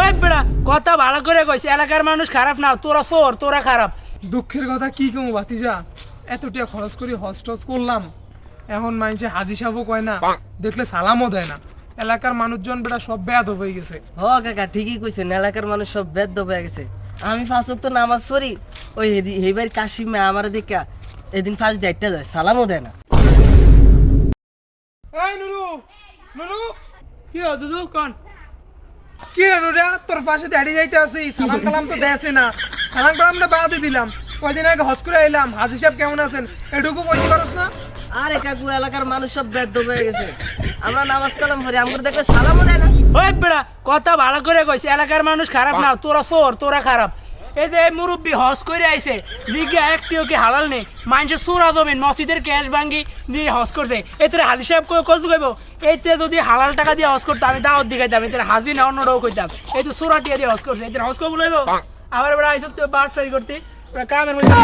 ওই বেড়া কথা ভালো করে কইছে, এলাকার মানুষ খারাপ না, তোরা চোর, তোরা খারাপ। দুঃখের কথা কি কমু বাতিজা, এত টাকা খরচ করি হস্টস করলাম, এখন মাইনছে হাজি সাহেবও কয় না, দেখলে সালামও দেয় না। এলাকার মানুষজন বেটা সব বেয়াদ হয়ে গেছে। হ কাকা ঠিকই কইছেন, এলাকার মানুষ সব বেদ্য হয়ে গেছে। আমি ফার্স্ট ওয়াক্ত নামাজ পড়ি, ওই হেবার কাশিমে আমার দেখা এদিন ফার্স্ট দেয়টা যায়, সালামও দেয় না। এই নুরু, নুরু কি হো দুদু কোন? কি রে নুরা, তোর পাশে দাঁড়িয়ে যাইতে আসি, সালাম কালাম তো দেয়ছে না। সালাম কালামটা বাদই দিলাম, কয়দিন আগে হজ করে এলাম, হাজি সাহেব কেমন আছেন এটুকু কইতে পারস না? আরে কাকু এলাকার মানুষ সব বেদ্য হয়ে গেছে, আমরা নামাজ কালাম পড়ি, আমাকে দেখলে সালামও দেয় না। ওই বেড়া কথা ভালো করে কইছে, এলাকার মানুষ খারাপ না, তোরা চোর, তোরা খারাপ। এই যে মুরব্বী হজ করে আইছে, জিজ্ঞা একটিও কি হালাল নেই, মানুষের সুরা জমিন মসজিদের ক্যাশ ভাঙ্গি দিয়ে হজ করছে, এতে হাজি সাহেব কজ কইব? এইতে যদি হালাল টাকা দিয়ে হজ করতো আমি দাওয়াত দিগাইতাম, এতে হাজি না অন্যটাও কইতাম। এই তো সুরা টিয়া দিয়ে হজ করছে, এতে হজ করবো লইব। আবার বেড়া আইসব বাট সারি করতে কামের মধ্যে